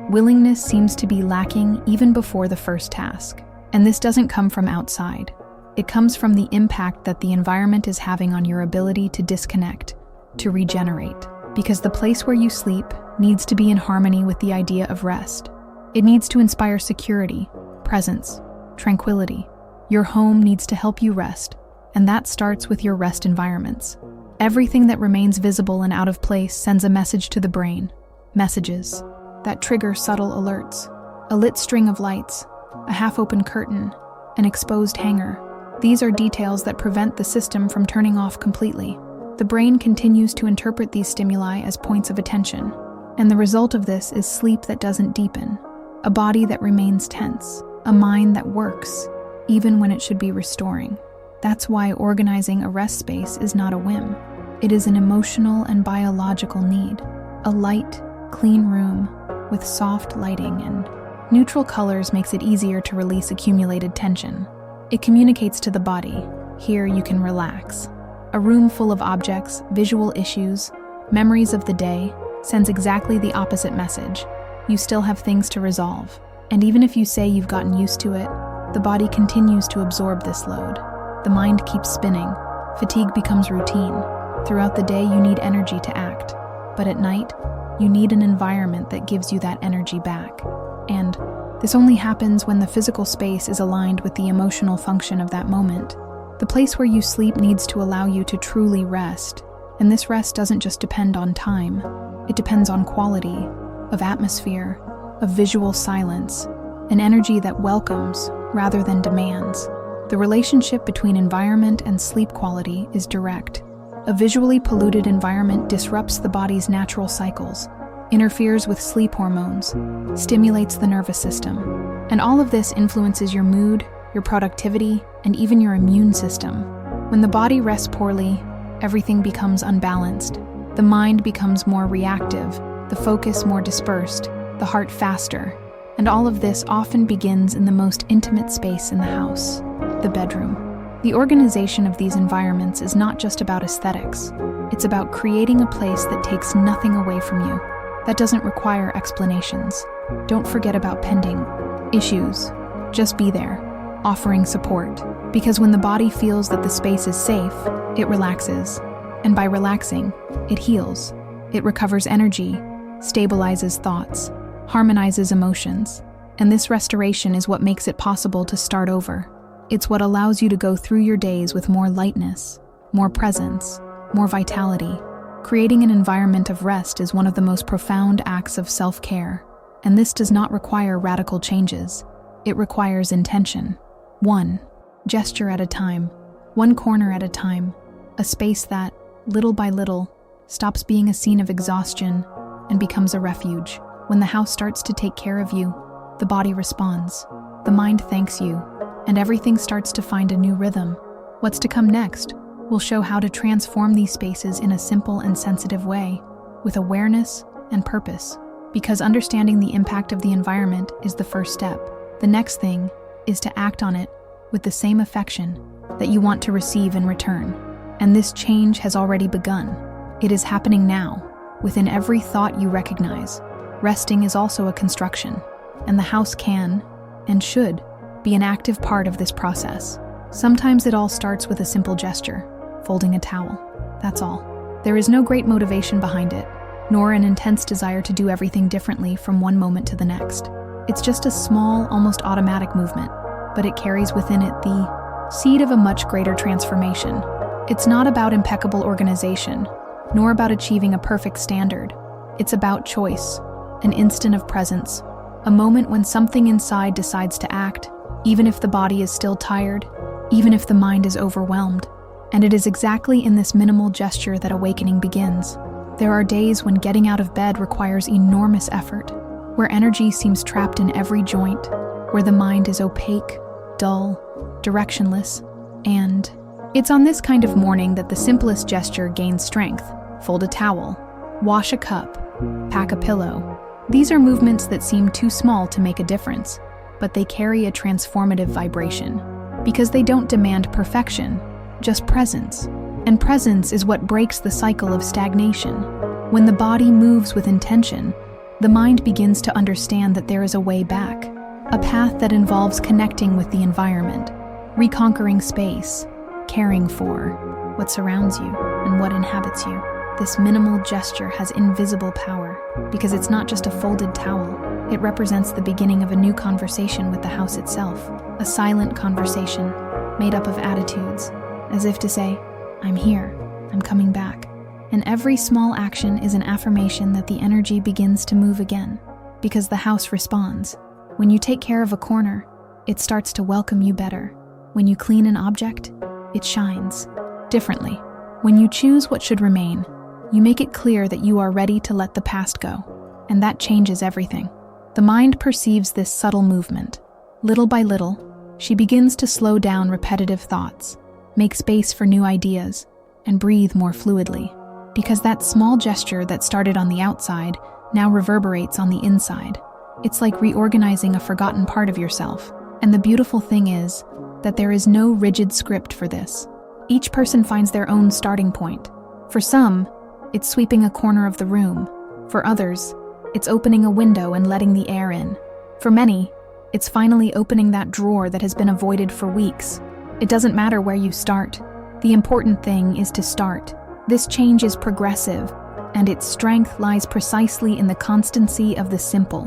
Willingness seems to be lacking even before the first task. And this doesn't come from outside. It comes from the impact that the environment is having on your ability to disconnect, to regenerate. Because the place where you sleep needs to be in harmony with the idea of rest. It needs to inspire security, presence, tranquility. Your home needs to help you rest, and that starts with your rest environments. Everything that remains visible and out of place sends a message to the brain. Messages that trigger subtle alerts. A lit string of lights, a half-open curtain, an exposed hanger. These are details that prevent the system from turning off completely. The brain continues to interpret these stimuli as points of attention, and the result of this is sleep that doesn't deepen, a body that remains tense, a mind that works, even when it should be restoring. That's why organizing a rest space is not a whim. It is an emotional and biological need. A light, clean room with soft lighting and neutral colors makes it easier to release accumulated tension. It communicates to the body, here you can relax. A room full of objects, visual issues, memories of the day sends exactly the opposite message. You still have things to resolve. And even if you say you've gotten used to it, the body continues to absorb this load. The mind keeps spinning. Fatigue becomes routine. Throughout the day, you need energy to act. But at night, you need an environment that gives you that energy back. And this only happens when the physical space is aligned with the emotional function of that moment. The place where you sleep needs to allow you to truly rest. And this rest doesn't just depend on time. It depends on quality, of atmosphere, of visual silence, an energy that welcomes rather than demands. The relationship between environment and sleep quality is direct. A visually polluted environment disrupts the body's natural cycles, interferes with sleep hormones, stimulates the nervous system. And all of this influences your mood, your productivity, and even your immune system. When the body rests poorly, everything becomes unbalanced. The mind becomes more reactive, the focus more dispersed, the heart faster. And all of this often begins in the most intimate space in the house, the bedroom. The organization of these environments is not just about aesthetics. It's about creating a place that takes nothing away from you, that doesn't require explanations. Don't forget about pending issues. Just be there, offering support. Because when the body feels that the space is safe, it relaxes. And by relaxing, it heals. It recovers energy, stabilizes thoughts, harmonizes emotions. And this restoration is what makes it possible to start over. It's what allows you to go through your days with more lightness, more presence, more vitality. Creating an environment of rest is one of the most profound acts of self-care, and this does not require radical changes. It requires intention. One gesture at a time, one corner at a time, a space that, little by little, stops being a scene of exhaustion and becomes a refuge. When the house starts to take care of you, the body responds, the mind thanks you, and everything starts to find a new rhythm. What's to come next will show how to transform these spaces in a simple and sensitive way, with awareness and purpose. Because understanding the impact of the environment is the first step. The next thing is to act on it with the same affection that you want to receive in return. And this change has already begun. It is happening now, within every thought you recognize. Resting is also a construction, and the house can, and should, be an active part of this process. Sometimes it all starts with a simple gesture, folding a towel. That's all. There is no great motivation behind it, nor an intense desire to do everything differently from one moment to the next. It's just a small, almost automatic movement, but it carries within it the seed of a much greater transformation. It's not about impeccable organization, nor about achieving a perfect standard. It's about choice, an instant of presence, a moment when something inside decides to act, even if the body is still tired, even if the mind is overwhelmed. And it is exactly in this minimal gesture that awakening begins. There are days when getting out of bed requires enormous effort, where energy seems trapped in every joint, where the mind is opaque, dull, directionless, and it's on this kind of morning that the simplest gesture gains strength. Fold a towel, wash a cup, pack a pillow. These are movements that seem too small to make a difference, but they carry a transformative vibration, because they don't demand perfection, just presence. And presence is what breaks the cycle of stagnation. When the body moves with intention, the mind begins to understand that there is a way back, a path that involves connecting with the environment, reconquering space, caring for what surrounds you and what inhabits you. This minimal gesture has invisible power because it's not just a folded towel. It represents the beginning of a new conversation with the house itself, a silent conversation made up of attitudes, as if to say, I'm here, I'm coming back. And every small action is an affirmation that the energy begins to move again, because the house responds. When you take care of a corner, it starts to welcome you better. When you clean an object, it shines differently. When you choose what should remain, you make it clear that you are ready to let the past go, and that changes everything. The mind perceives this subtle movement. Little by little, she begins to slow down repetitive thoughts, make space for new ideas, and breathe more fluidly. Because that small gesture that started on the outside now reverberates on the inside. It's like reorganizing a forgotten part of yourself. And the beautiful thing is that there is no rigid script for this. Each person finds their own starting point. For some, it's sweeping a corner of the room. For others, it's opening a window and letting the air in. For many, it's finally opening that drawer that has been avoided for weeks. It doesn't matter where you start. The important thing is to start. This change is progressive, and its strength lies precisely in the constancy of the simple.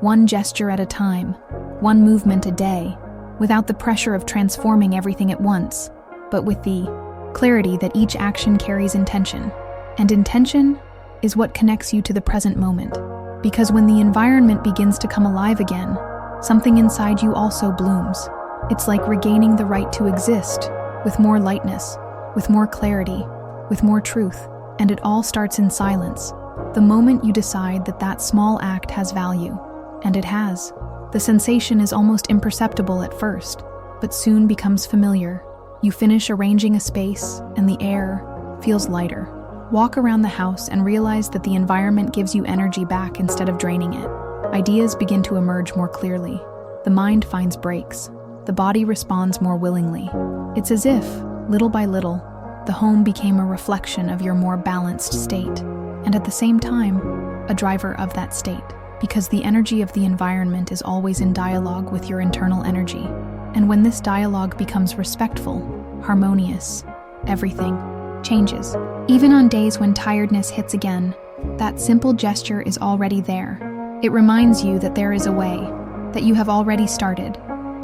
One gesture at a time, one movement a day, without the pressure of transforming everything at once, but with the clarity that each action carries intention. And intention is what connects you to the present moment. Because when the environment begins to come alive again, something inside you also blooms. It's like regaining the right to exist, with more lightness, with more clarity, with more truth, and it all starts in silence. The moment you decide that that small act has value, and it has, the sensation is almost imperceptible at first, but soon becomes familiar. You finish arranging a space, and the air feels lighter. Walk around the house and realize that the environment gives you energy back instead of draining it. Ideas begin to emerge more clearly. The mind finds breaks. The body responds more willingly. It's as if, little by little, the home became a reflection of your more balanced state, and at the same time, a driver of that state. Because the energy of the environment is always in dialogue with your internal energy. And when this dialogue becomes respectful, harmonious, everything changes. Even on days when tiredness hits again, that simple gesture is already there. It reminds you that there is a way, that you have already started,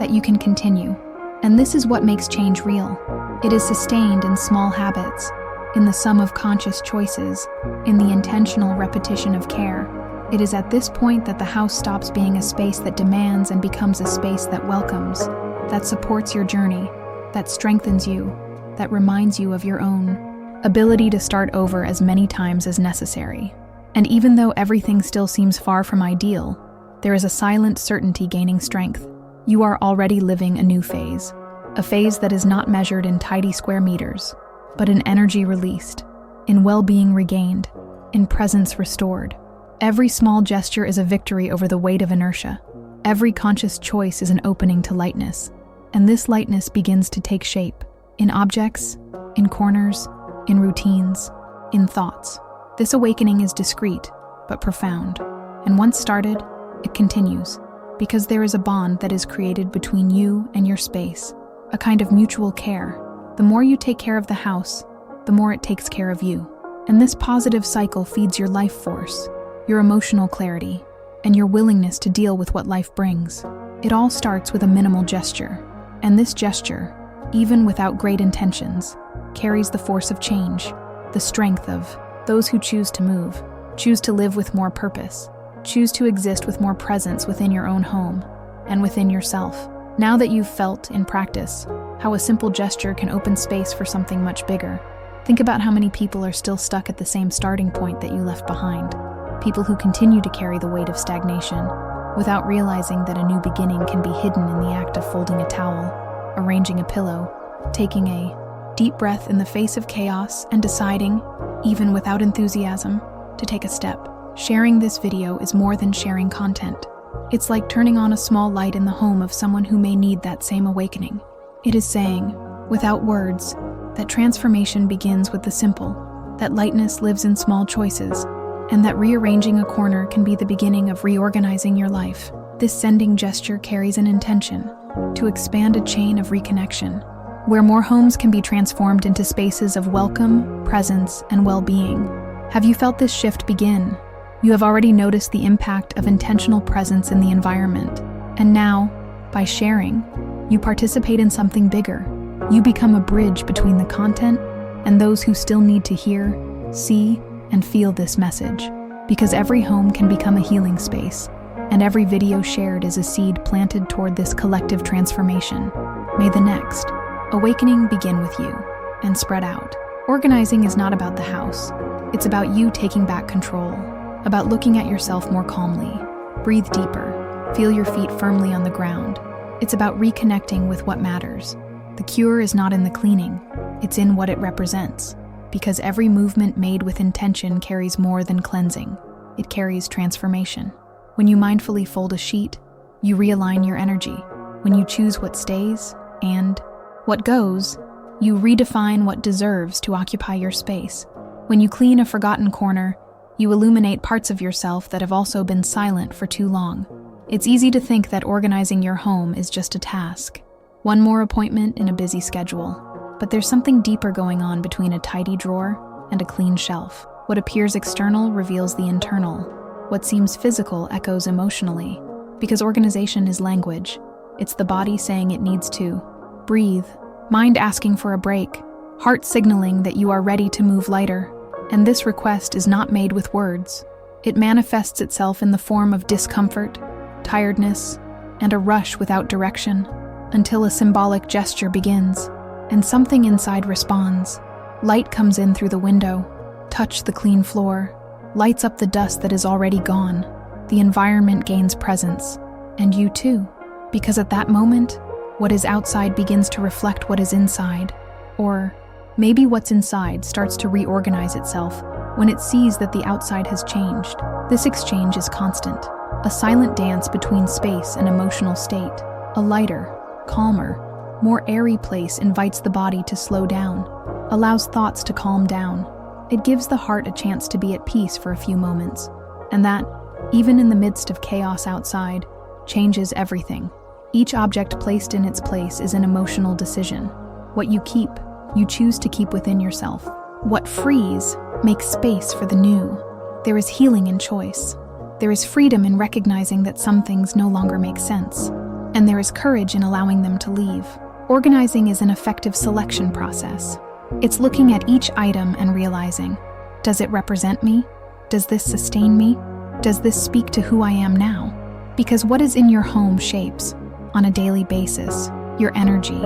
that you can continue. And this is what makes change real. It is sustained in small habits, in the sum of conscious choices, in the intentional repetition of care. It is at this point that the house stops being a space that demands and becomes a space that welcomes, that supports your journey, that strengthens you, that reminds you of your own ability to start over as many times as necessary. And even though everything still seems far from ideal, there is a silent certainty gaining strength. You are already living a new phase, a phase that is not measured in tidy square meters, but in energy released, in well-being regained, in presence restored. Every small gesture is a victory over the weight of inertia. Every conscious choice is an opening to lightness, and this lightness begins to take shape in objects, in corners, in routines, in thoughts. This awakening is discreet, but profound, and once started, it continues, because there is a bond that is created between you and your space, a kind of mutual care. The more you take care of the house, the more it takes care of you. And this positive cycle feeds your life force, your emotional clarity, and your willingness to deal with what life brings. It all starts with a minimal gesture, and this gesture, even without great intentions, carries the force of change, the strength of those who choose to move, choose to live with more purpose, choose to exist with more presence within your own home and within yourself. Now that you've felt, in practice, how a simple gesture can open space for something much bigger, think about how many people are still stuck at the same starting point that you left behind. People who continue to carry the weight of stagnation, without realizing that a new beginning can be hidden in the act of folding a towel, arranging a pillow, taking a deep breath in the face of chaos, and deciding, even without enthusiasm, to take a step. Sharing this video is more than sharing content. It's like turning on a small light in the home of someone who may need that same awakening. It is saying, without words, that transformation begins with the simple, that lightness lives in small choices, and that rearranging a corner can be the beginning of reorganizing your life. This sending gesture carries an intention to expand a chain of reconnection, where more homes can be transformed into spaces of welcome, presence, and well-being. Have you felt this shift begin? You have already noticed the impact of intentional presence in the environment. And now, by sharing, you participate in something bigger. You become a bridge between the content and those who still need to hear, see, and feel this message. Because every home can become a healing space, and every video shared is a seed planted toward this collective transformation. May the next awakening begin with you and spread out. Organizing is not about the house. It's about you taking back control, about looking at yourself more calmly. Breathe deeper. Feel your feet firmly on the ground. It's about reconnecting with what matters. The cure is not in the cleaning, it's in what it represents. Because every movement made with intention carries more than cleansing. It carries transformation. When you mindfully fold a sheet, you realign your energy. When you choose what stays and what goes, you redefine what deserves to occupy your space. When you clean a forgotten corner, you illuminate parts of yourself that have also been silent for too long. It's easy to think that organizing your home is just a task, one more appointment in a busy schedule. But there's something deeper going on between a tidy drawer and a clean shelf. What appears external reveals the internal. What seems physical echoes emotionally. Because organization is language. It's the body saying it needs to breathe, mind asking for a break, heart signaling that you are ready to move lighter. And this request is not made with words. It manifests itself in the form of discomfort, tiredness, and a rush without direction, until a symbolic gesture begins, and something inside responds. Light comes in through the window, touch the clean floor, lights up the dust that is already gone. The environment gains presence, and you too, because at that moment, what is outside begins to reflect what is inside, or maybe what's inside starts to reorganize itself when it sees that the outside has changed. This exchange is constant, a silent dance between space and emotional state. A lighter, calmer, more airy place invites the body to slow down, allows thoughts to calm down. It gives the heart a chance to be at peace for a few moments, and that, even in the midst of chaos outside, changes everything. Each object placed in its place is an emotional decision. What you keep, you choose to keep within yourself. What frees makes space for the new. There is healing in choice. There is freedom in recognizing that some things no longer make sense. And there is courage in allowing them to leave. Organizing is an effective selection process. It's looking at each item and realizing, does it represent me? Does this sustain me? Does this speak to who I am now? Because what is in your home shapes, on a daily basis, your energy,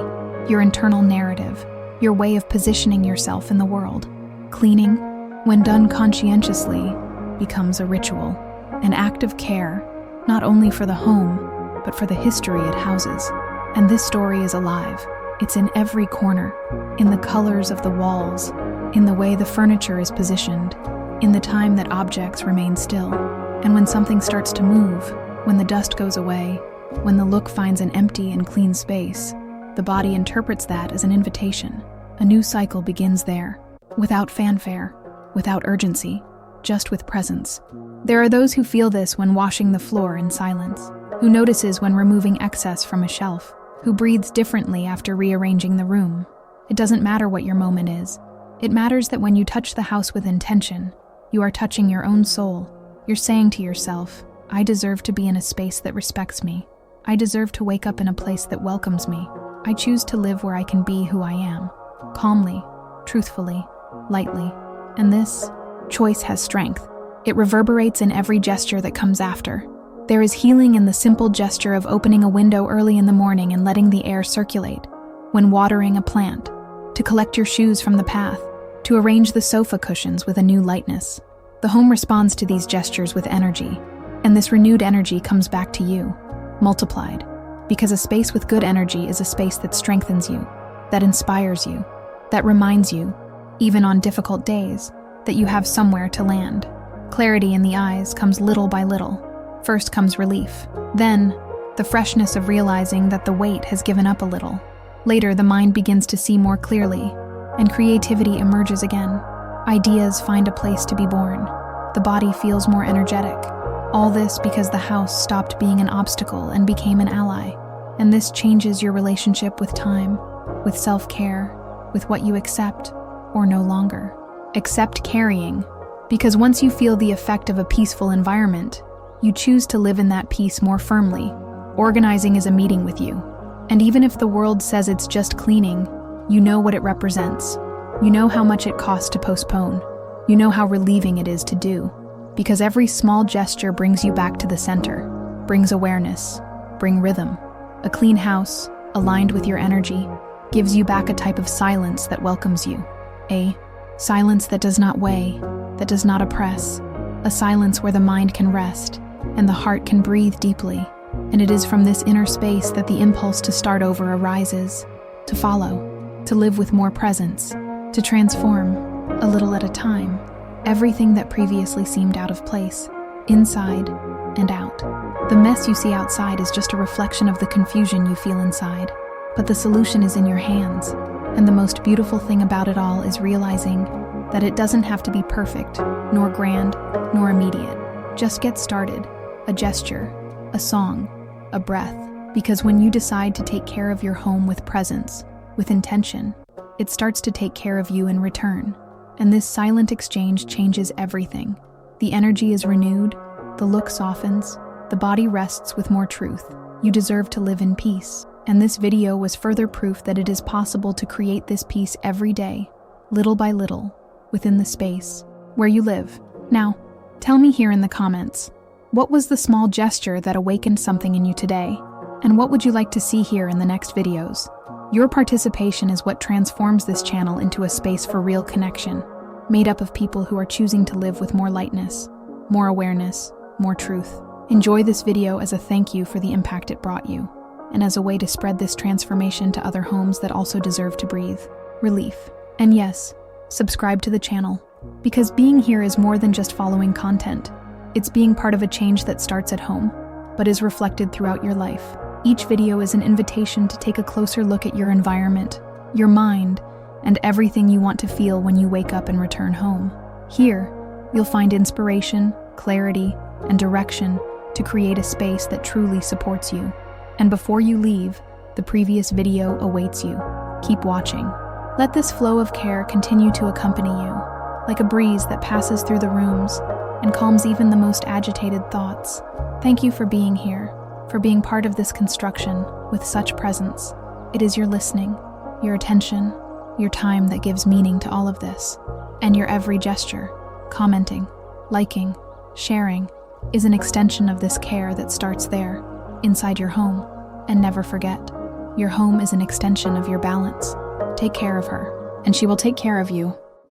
your internal narrative, your way of positioning yourself in the world. Cleaning, when done conscientiously, becomes a ritual, an act of care, not only for the home, but for the history it houses. And this story is alive. It's in every corner, in the colors of the walls, in the way the furniture is positioned, in the time that objects remain still. And when something starts to move, when the dust goes away, when the look finds an empty and clean space, the body interprets that as an invitation. A new cycle begins there, without fanfare, without urgency, just with presence. There are those who feel this when washing the floor in silence, who notices when removing excess from a shelf, who breathes differently after rearranging the room. It doesn't matter what your moment is. It matters that when you touch the house with intention, you are touching your own soul. You're saying to yourself, I deserve to be in a space that respects me. I deserve to wake up in a place that welcomes me. I choose to live where I can be who I am, calmly, truthfully, lightly. And this choice has strength. It reverberates in every gesture that comes after. There is healing in the simple gesture of opening a window early in the morning and letting the air circulate, when watering a plant, to collect your shoes from the path, to arrange the sofa cushions with a new lightness. The home responds to these gestures with energy, and this renewed energy comes back to you, multiplied, because a space with good energy is a space that strengthens you, that inspires you, that reminds you, even on difficult days, that you have somewhere to land. Clarity in the eyes comes little by little. First comes relief, then the freshness of realizing that the weight has given up a little. Later, the mind begins to see more clearly, and creativity emerges again. Ideas find a place to be born. The body feels more energetic. All this because the house stopped being an obstacle and became an ally. And this changes your relationship with time, with self-care, with what you accept or no longer. Accept carrying, because once you feel the effect of a peaceful environment, you choose to live in that peace more firmly. Organizing is a meeting with you. And even if the world says it's just cleaning, you know what it represents. You know how much it costs to postpone. You know how relieving it is to do. Because every small gesture brings you back to the center, brings awareness, brings rhythm. A clean house, aligned with your energy, gives you back a type of silence that welcomes you. A silence that does not weigh, that does not oppress. A silence where the mind can rest and the heart can breathe deeply. And it is from this inner space that the impulse to start over arises, to follow, to live with more presence, to transform, a little at a time, everything that previously seemed out of place, inside and out. The mess you see outside is just a reflection of the confusion you feel inside, but the solution is in your hands. And the most beautiful thing about it all is realizing that it doesn't have to be perfect, nor grand, nor immediate. Just get started. A gesture, a song, a breath. Because when you decide to take care of your home with presence, with intention, it starts to take care of you in return. And this silent exchange changes everything. The energy is renewed, the look softens, the body rests with more truth. You deserve to live in peace. And this video was further proof that it is possible to create this peace every day, little by little, within the space where you live. Now, tell me here in the comments, what was the small gesture that awakened something in you today? And what would you like to see here in the next videos? Your participation is what transforms this channel into a space for real connection, made up of people who are choosing to live with more lightness, more awareness, more truth. Enjoy this video as a thank you for the impact it brought you, and as a way to spread this transformation to other homes that also deserve to breathe relief. And yes, subscribe to the channel, because being here is more than just following content. It's being part of a change that starts at home, but is reflected throughout your life. Each video is an invitation to take a closer look at your environment, your mind, and everything you want to feel when you wake up and return home. Here, you'll find inspiration, clarity, and direction to create a space that truly supports you. And before you leave, the previous video awaits you. Keep watching. Let this flow of care continue to accompany you, like a breeze that passes through the rooms and calms even the most agitated thoughts. Thank you for being here, for being part of this construction with such presence. It is your listening, your attention, your time that gives meaning to all of this. And your every gesture, commenting, liking, sharing, is an extension of this care that starts there, inside your home. And never forget, your home is an extension of your balance. Take care of her, and she will take care of you.